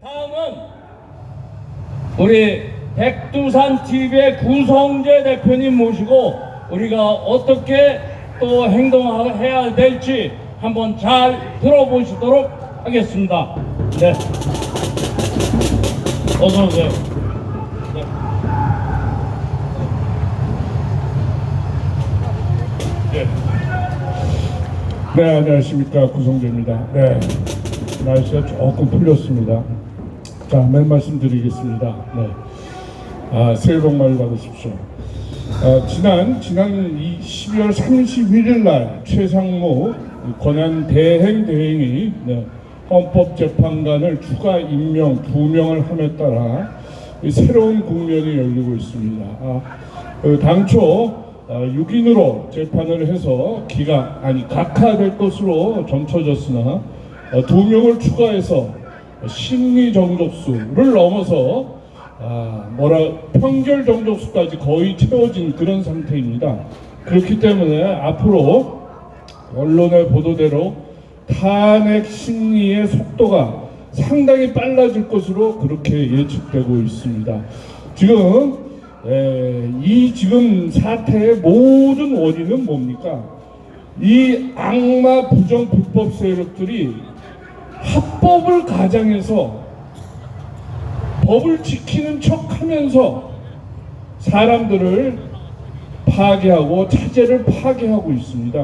다음은 우리 백두산 TV의 구성재 대표님 모시고 우리가 어떻게 또 행동해야 될지 한번 잘 들어보시도록 하겠습니다. 네. 어서 오세요. 네. 네. 네, 안녕하십니까. 구성재입니다. 네, 날씨가 조금 풀렸습니다. 자, 맨 말씀드리겠습니다. 네, 새해 복 많이 받으십시오. 지난 12월 31일 날 최상무 권한대행 대행이 헌법재판관을 추가 임명 2명을 함에 따라 새로운 국면이 열리고 있습니다. 당초 6인으로 재판을 해서 각하될 것으로 점쳐졌으나 2명을 추가해서 심리 정족수를 넘어서 평결 정족수까지 거의 채워진 그런 상태입니다. 그렇기 때문에 앞으로 언론의 보도대로 탄핵 심리의 속도가 상당히 빨라질 것으로 그렇게 예측되고 있습니다. 지금 사태의 모든 원인은 뭡니까? 이 악마 부정 불법 세력들이 합법을 가장해서 법을 지키는 척하면서 사람들을 파괴하고 체제를 파괴하고 있습니다.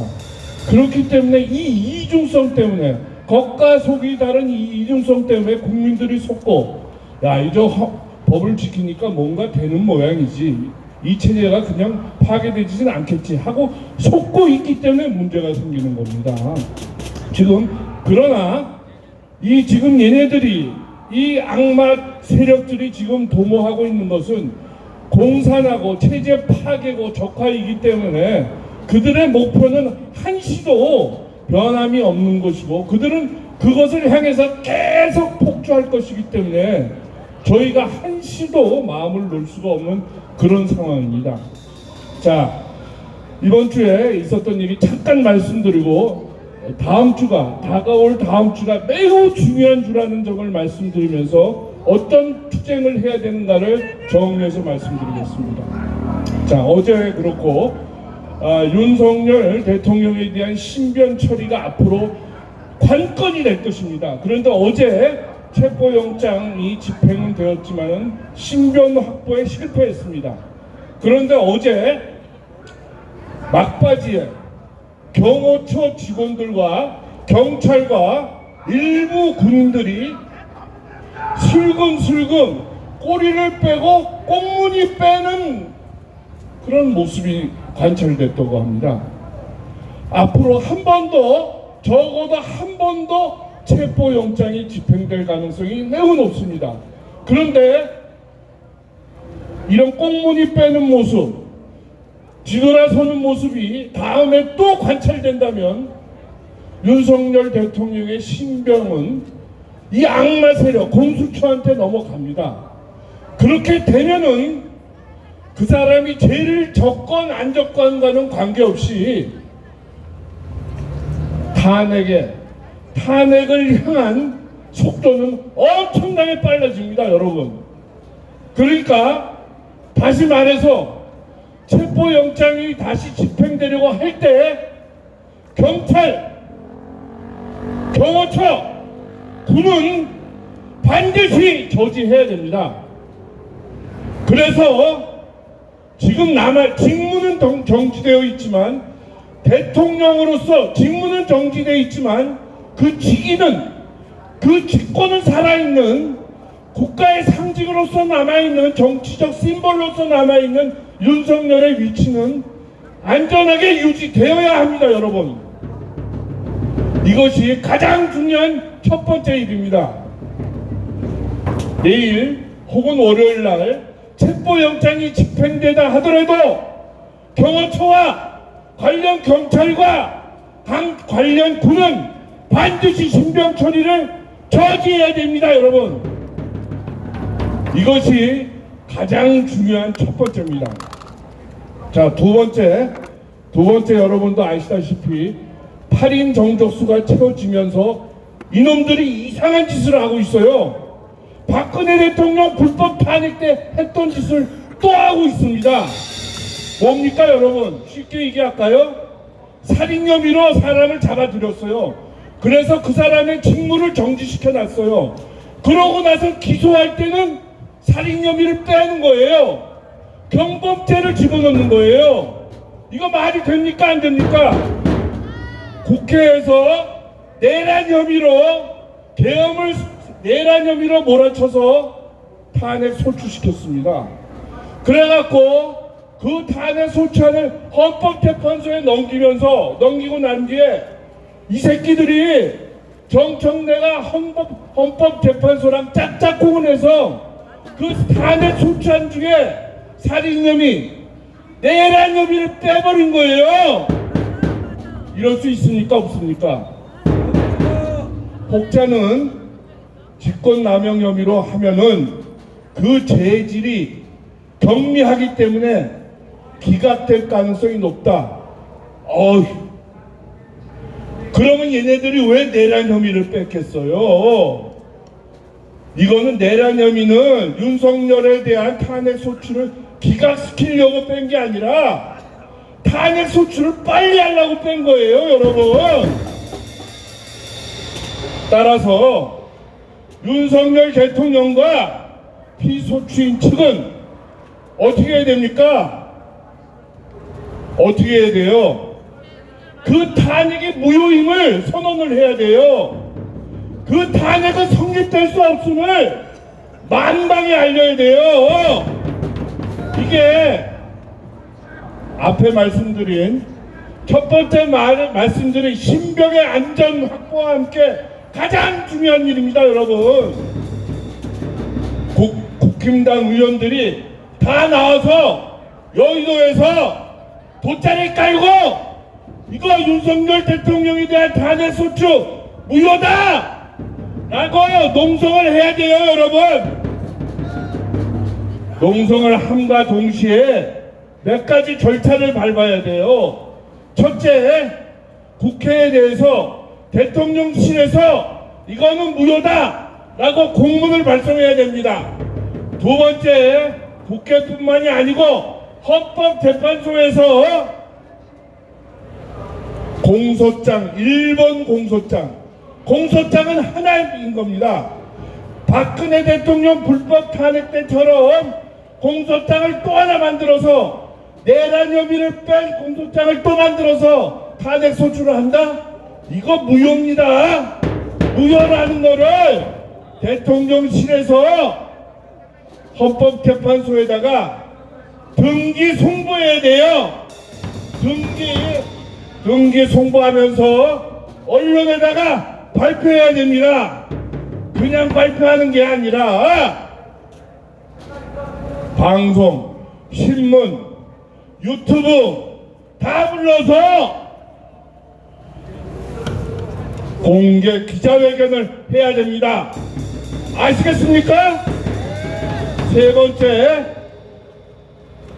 그렇기 때문에 이 이중성 때문에 겉과 속이 다른 이 이중성 때문에 국민들이 속고 이제 법을 지키니까 뭔가 되는 모양이지, 이 체제가 그냥 파괴되지는 않겠지 하고 속고 있기 때문에 문제가 생기는 겁니다. 그러나 지금 얘네들이 이 악마 세력들이 지금 도모하고 있는 것은 공산하고 체제 파괴고 적화이기 때문에 그들의 목표는 한시도 변함이 없는 것이고 그들은 그것을 향해서 계속 폭주할 것이기 때문에 저희가 한시도 마음을 놓을 수가 없는 그런 상황입니다. 자, 이번 주에 있었던 일이 잠깐 말씀드리고 다가올 다음 주가 매우 중요한 주라는 점을 말씀드리면서 어떤 투쟁을 해야 되는가를 정리해서 말씀드리겠습니다. 자, 어제 그렇고 윤석열 대통령에 대한 신변 처리가 앞으로 관건이 될 것입니다. 그런데 어제 체포영장이 집행은 되었지만 신변 확보에 실패했습니다. 그런데 어제 막바지에 경호처 직원들과 경찰과 일부 군인들이 슬금슬금 꼬리를 빼고 꽁무니 빼는 그런 모습이 관찰됐다고 합니다. 앞으로 적어도 한 번 더 체포영장이 집행될 가능성이 매우 높습니다. 그런데 이런 꽁무니 빼는 모습, 뒤돌아서는 모습이 다음에 또 관찰된다면 윤석열 대통령의 신병은 이 악마 세력 공수처한테 넘어갑니다. 그렇게 되면은 그 사람이 죄를 졌건 안 졌건과는 관계없이 탄핵을 향한 속도는 엄청나게 빨라집니다, 여러분. 그러니까 다시 말해서 체포영장이 다시 집행되려고 할 때 경찰, 경호처, 군은 반드시 저지해야 됩니다. 그래서 지금 직무는 정지되어 있지만, 대통령으로서 직무는 정지되어 있지만 그 직권은 살아있는, 국가의 상징으로서 남아있는, 정치적 심볼로서 남아있는 윤석열의 위치는 안전하게 유지되어야 합니다, 여러분. 이것이 가장 중요한 첫 번째 일입니다. 내일 혹은 월요일 날 체포영장이 집행되다 하더라도 경호처와 관련 경찰과 관련 군은 반드시 신병 처리를 저지해야 됩니다, 여러분. 이것이 가장 중요한 첫 번째입니다. 자, 두 번째 여러분도 아시다시피 8인 정족수가 채워지면서 이놈들이 이상한 짓을 하고 있어요. 박근혜 대통령 불법 탄핵 때 했던 짓을 또 하고 있습니다. 뭡니까 여러분? 쉽게 얘기할까요? 살인 혐의로 사람을 잡아들였어요. 그래서 그 사람의 직무를 정지시켜 놨어요. 그러고 나서 기소할 때는 살인 혐의를 빼는 거예요. 경범죄를 집어넣는 거예요. 이거 말이 됩니까 안 됩니까? 국회에서 내란 혐의로 몰아쳐서 탄핵 소추시켰습니다. 그래갖고 그 탄핵 소추안을 헌법재판소에 넘기고 난 뒤에 이 새끼들이 정청래가 헌법재판소랑 짝짝꿍을 해서 그 탄핵 소추안 중에 살인 혐의, 내란 혐의를 빼버린 거예요. 이럴 수 있습니까 없습니까? 혹자는 직권남용 혐의로 하면은 그 죄질이 경미하기 때문에 기각될 가능성이 높다. 그러면 얘네들이 왜 내란 혐의를 뺐겠어요? 이거는 내란 혐의는 윤석열에 대한 탄핵 소추를 기각시키려고 뺀 게 아니라 탄핵 소추를 빨리 하려고 뺀 거예요, 여러분. 따라서 윤석열 대통령과 피소추인 측은 어떻게 해야 됩니까? 어떻게 해야 돼요? 그 탄핵의 무효임을 선언을 해야 돼요. 그 탄핵은 성립될 수 없음을 만방에 알려야 돼요. 이게 앞에 말씀드린 첫 번째 말씀드린 신병의 안전 확보와 함께 가장 중요한 일입니다, 여러분. 국힘당 의원들이 다 나와서 여의도에서 돗자리 깔고 이거 윤석열 대통령에 대한 탄핵 소추 무효다! 라고 농성을 해야 돼요, 여러분. 농성을 함과 동시에 몇 가지 절차를 밟아야 돼요. 첫째, 국회에 대해서 대통령실에서 이거는 무효다! 라고 공문을 발송해야 됩니다. 두 번째, 국회뿐만이 아니고 헌법재판소에서 공소장, 1번 공소장은 하나인 겁니다. 박근혜 대통령 불법 탄핵 때처럼 공소장을 또 하나 만들어서 내란 혐의를 뺀 공소장을 또 만들어서 탄핵 소추를 한다? 이거 무효입니다. 무효라는 거를 대통령실에서 헌법재판소에다가 등기 송부해야 돼요. 등기 송부하면서 언론에다가 발표해야 됩니다. 그냥 발표하는 게 아니라 방송, 신문, 유튜브 다 불러서 공개 기자회견을 해야 됩니다. 아시겠습니까? 세 번째,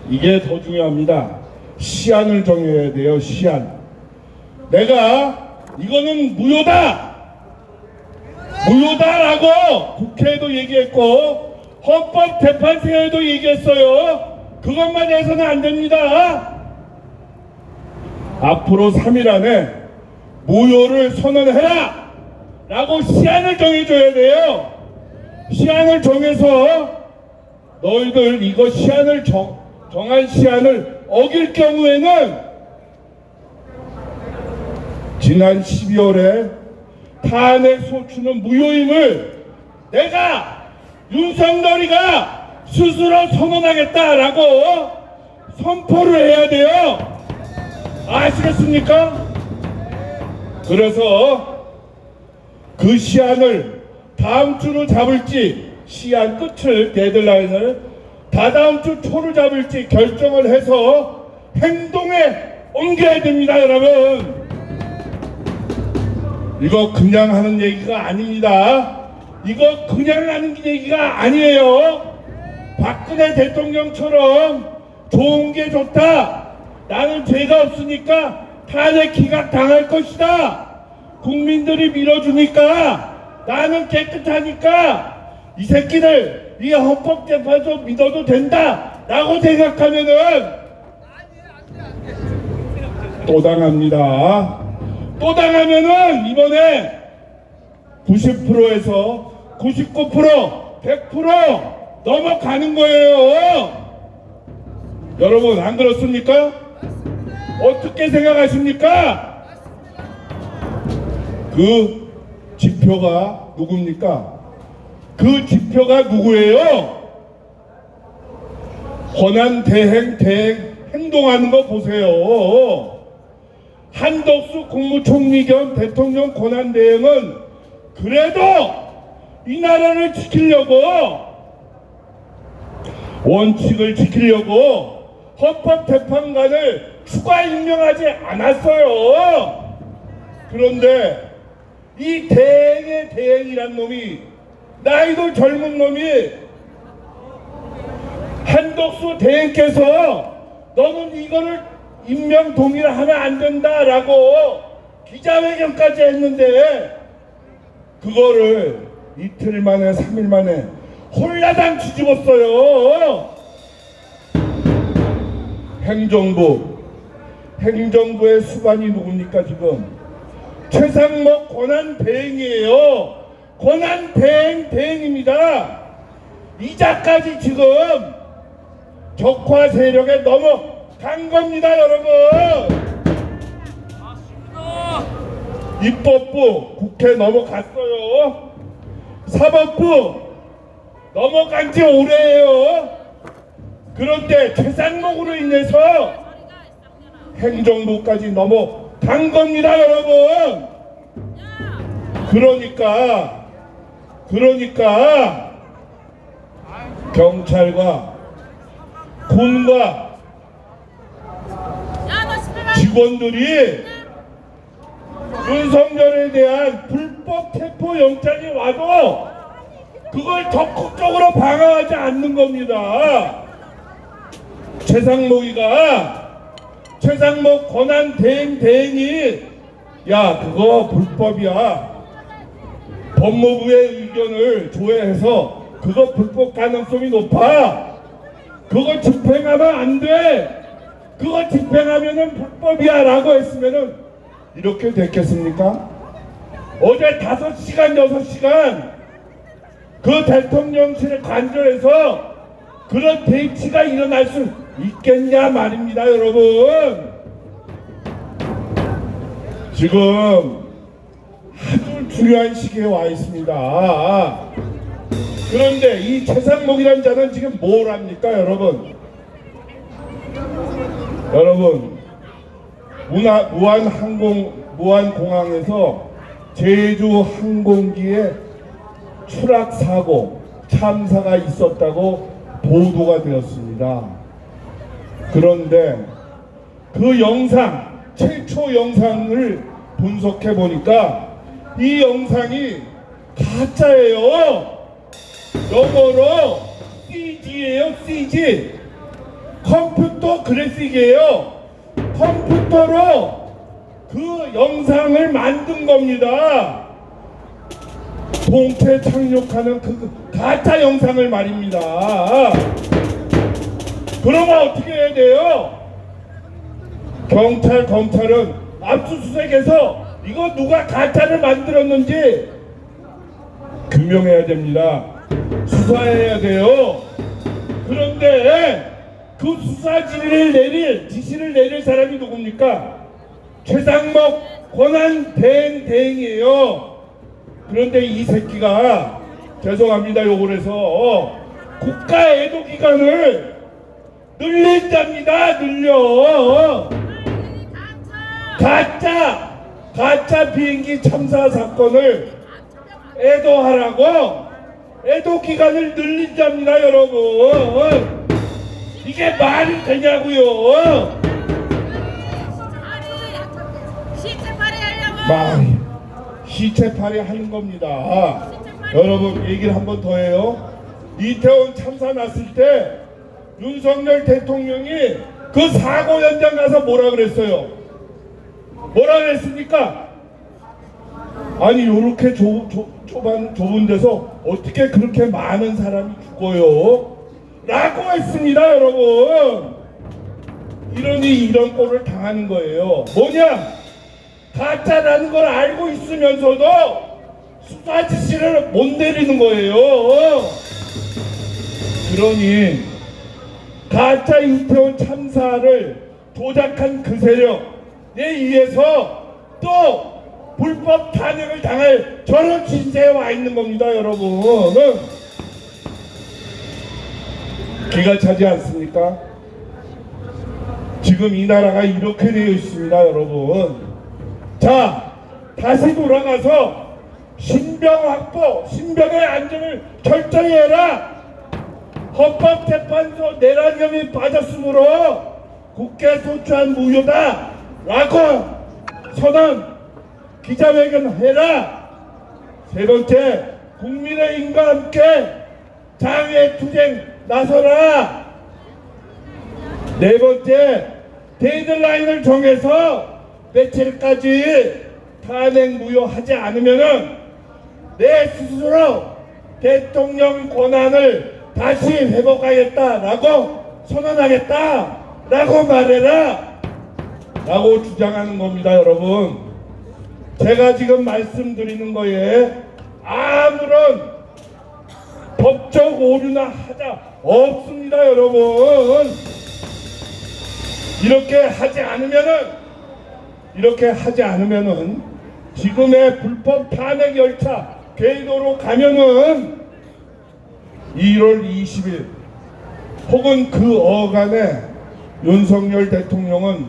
이게 더 중요합니다. 시한을 정해야 돼요. 시한. 내가 이거는 무효다라고 국회에도 얘기했고 헌법재판소에도 얘기했어요. 그것만 해서는 안 됩니다. 앞으로 3일 안에 무효를 선언해라 라고 시한을 정해줘야 돼요. 시한을 정해서 너희들 이거 시한을 정한 시한을 어길 경우에는 지난 12월에 탄핵 소추는 무효임을 내가 윤석열이가 스스로 선언하겠다라고 선포를 해야 돼요. 아시겠습니까? 그래서 그 시한을 다음 주로 잡을지 시한 끝을 데드라인을 다다음 주 초를 잡을지 결정을 해서 행동에 옮겨야 됩니다, 여러분. 이거 그냥 하는 얘기가 아닙니다. 이거 그냥 하는 얘기가 아니에요. 박근혜 대통령처럼 좋은 게 좋다. 나는 죄가 없으니까 탄핵 기각 당할 것이다. 국민들이 밀어주니까 나는 깨끗하니까 이 새끼들 이 헌법재판소 믿어도 된다라고 생각하면은 또 당합니다. 또 당하면은 이번에 90%에서 99%, 100% 넘어가는 거예요. 여러분 안 그렇습니까? 어떻게 생각하십니까? 그 지표가 누굽니까? 그 지표가 누구예요? 권한 대행 행동하는 거 보세요. 한덕수 국무총리 겸 대통령 권한 대행은 그래도 이 나라를 지키려고, 원칙을 지키려고 헌법재판관을 추가 임명하지 않았어요. 그런데 이 대행의 대행이란 놈이, 나이도 젊은 놈이 한덕수 대행께서 너는 이거를 임명 동의를 하면 안 된다라고 기자회견까지 했는데 그거를 이틀 만에 3일 만에 홀라당 뒤집었어요. 행정부의 수반이 누굽니까? 지금 최상목 권한 대행이에요. 권한 대행입니다. 이자까지 지금 적화 세력에 넘어간 겁니다, 여러분. 입법부 국회 넘어갔어요. 사법부 넘어간 지 오래예요. 그런데 최상목으로 인해서 행정부까지 넘어간 겁니다, 여러분. 그러니까 경찰과 군과 직원들이 윤석열에 대한 불법 체포 영장이 와도 그걸 적극적으로 방어하지 않는 겁니다. 최상목 권한 대행이 야 그거 불법이야, 법무부의 의견을 조회해서 그거 불법 가능성이 높아, 그거 집행하면 안 돼, 그거 집행하면은 불법이야 라고 했으면은 이렇게 됐겠습니까? 어제 5시간 6시간 그 대통령실에 관저에서 그런 대치가 일어날 수 있겠냐 말입니다, 여러분. 지금 아주 중요한 시기에 와 있습니다. 그런데 이 최상목이라는 자는 지금 뭘 합니까, 여러분? 무안공항에서 제주 항공기에 추락 사고 참사가 있었다고 보도가 되었습니다. 그런데 그 영상, 최초 영상을 분석해 보니까 이 영상이 가짜예요. 영어로 CG예요, CG. 컴퓨터 그래픽이에요. 컴퓨터로 그 영상을 만든 겁니다. 동태 착륙하는 그 가짜 영상을 말입니다. 그러면 어떻게 해야 돼요? 경찰, 검찰은 압수수색해서 이거 누가 가짜를 만들었는지 규명해야 됩니다. 수사해야 돼요. 그런데 그 수사 지시를 내릴 사람이 누굽니까? 최상목 권한 대행이에요. 그런데 이 새끼가, 죄송합니다 욕을 해서, 국가 애도 기간을 늘린답니다. 늘려. 가짜 비행기 참사 사건을 애도하라고 애도 기간을 늘린답니다, 여러분. 이게 말이 되냐고요? 시체팔이 하는 겁니다. 여러분 얘기를 한 번 더 해요. 이태원 참사 났을 때 윤석열 대통령이 그 사고 현장 가서 뭐라 그랬어요? 뭐라 그랬습니까? 아니 요렇게 좁은 데서 어떻게 그렇게 많은 사람이 죽어요? 라고 했습니다. 여러분, 이러니 이런 꼴을 당하는 거예요. 뭐냐? 가짜라는 걸 알고 있으면서도 수사 지시를 못 내리는 거예요. 그러니 가짜 이태원 참사를 조작한 그 세력에 의해서 또 불법 탄핵을 당할 저런 진세에 와 있는 겁니다. 여러분, 기가 차지 않습니까? 지금 이 나라가 이렇게 되어 있습니다. 여러분, 자, 다시 돌아가서 신병 확보, 신병의 안전을 철저히 해라. 헌법재판소 내란혐의 빠졌으므로 국회 소추안 무효다 라고 선언, 기자회견 해라. 세 번째, 국민의힘과 함께 장외투쟁 나서라. 네 번째, 데드라인을 정해서 며칠까지 탄핵 무효하지 않으면은 내 스스로 대통령 권한을 다시 회복하겠다라고 선언하겠다라고 말해라 라고 주장하는 겁니다. 여러분, 제가 지금 말씀드리는 거에 아무런 법적 오류나 하자 없습니다. 여러분, 이렇게 하지 않으면은 지금의 불법 탄핵 열차 궤도로 가면은 1월 20일 혹은 그 어간에 윤석열 대통령은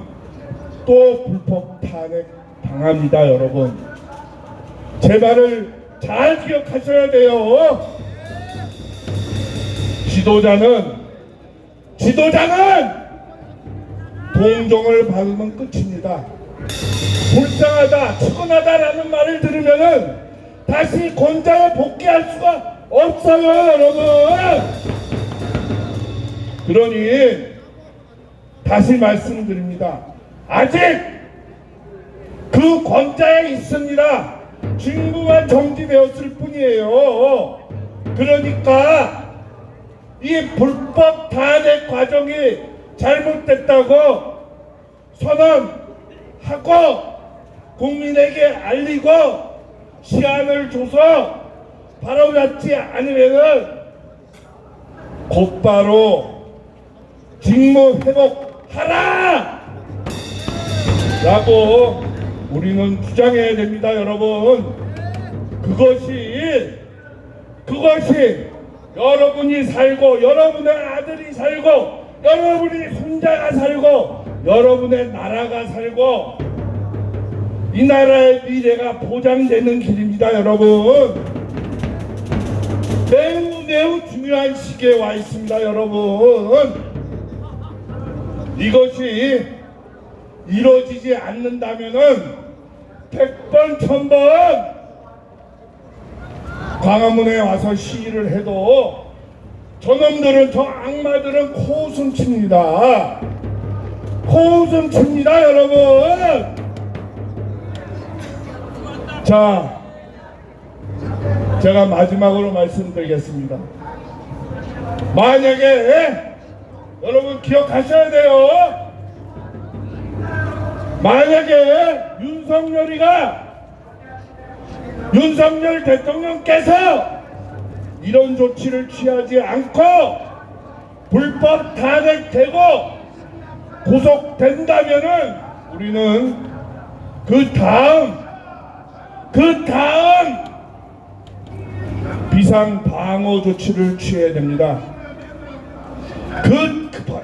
또 불법 탄핵 당합니다. 여러분, 제 말을 잘 기억하셔야 돼요. 지도자는 동정을 받으면 끝입니다. 불쌍하다, 측은하다라는 말을 들으면은 다시 권좌에 복귀할 수가 없어요. 여러분, 그러니 다시 말씀드립니다. 아직 그 권좌에 있습니다. 직무만 정지되었을 뿐이에요. 그러니까 이 불법 탄핵 과정이 잘못됐다고 선언하고 국민에게 알리고 시한을 줘서 바로잡지 않으면은 곧바로 직무 회복하라 라고 우리는 주장해야 됩니다. 여러분, 그것이 여러분이 살고 여러분의 아들이 살고 여러분이 손자가 살고 여러분의 나라가 살고 이 나라의 미래가 보장되는 길입니다. 여러분, 매우 중요한 시기에 와 있습니다. 여러분, 이것이 이루어지지 않는다면은 100번 1000번 광화문에 와서 시위를 해도 저놈들은, 저 악마들은 코웃음 칩니다. 코웃음 칩니다. 여러분, 자, 제가 마지막으로 말씀드리겠습니다. 만약에 여러분 기억하셔야 돼요. 만약에 윤석열 대통령께서 이런 조치를 취하지 않고 불법 탄핵되고 구속된다면은 우리는 그 다음 비상 방어 조치를 취해야 됩니다.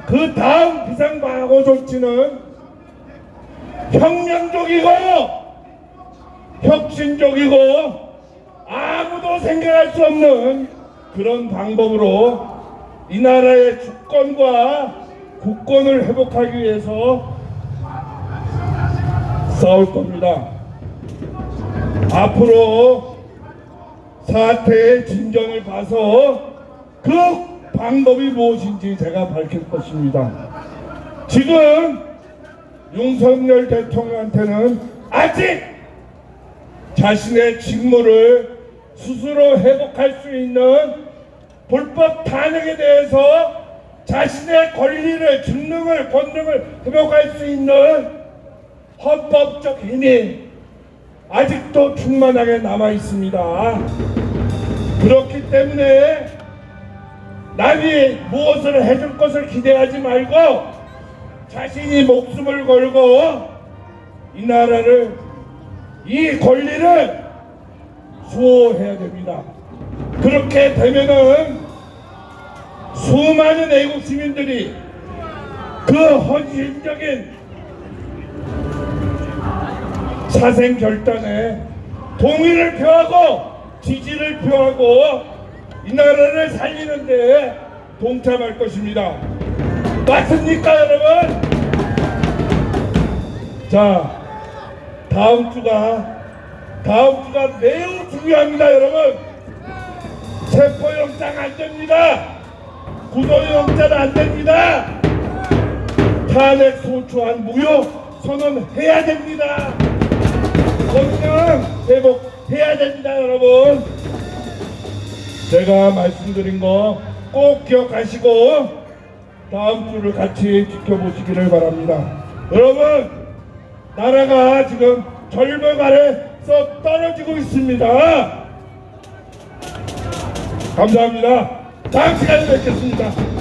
그 다음 비상 방어 조치는 혁명적이고 혁신적이고 아무도 생각할 수 없는 그런 방법으로 이 나라의 주권과 국권을 회복하기 위해서 싸울 겁니다. 앞으로 사태의 진전을 봐서 그 방법이 무엇인지 제가 밝힐 것입니다. 지금 윤석열 대통령한테는 아직 자신의 직무를 스스로 회복할 수 있는 불법 탄핵에 대해서 자신의 권리를, 직능을, 권능을 회복할 수 있는 헌법적 힘이 아직도 충만하게 남아 있습니다. 그렇기 때문에 남이 무엇을 해줄 것을 기대하지 말고 자신이 목숨을 걸고 이 나라를, 이 권리를 수호해야 됩니다. 그렇게 되면은 수많은 애국 시민들이 그 헌신적인 사생 결단에 동의를 표하고 지지를 표하고 이 나라를 살리는데 동참할 것입니다. 맞습니까, 여러분? 자, 다음 주가 매우 중요합니다, 여러분. 체포영장 안 됩니다. 구속영장 안 됩니다. 탄핵 소추안 무효 선언해야 됩니다. 권능 회복해야 됩니다, 여러분. 제가 말씀드린 거 꼭 기억하시고 다음 주를 같이 지켜보시기를 바랍니다. 여러분, 나라가 지금 절벽 아래서 떨어지고 있습니다. 감사합니다. 다음 시간에 뵙겠습니다.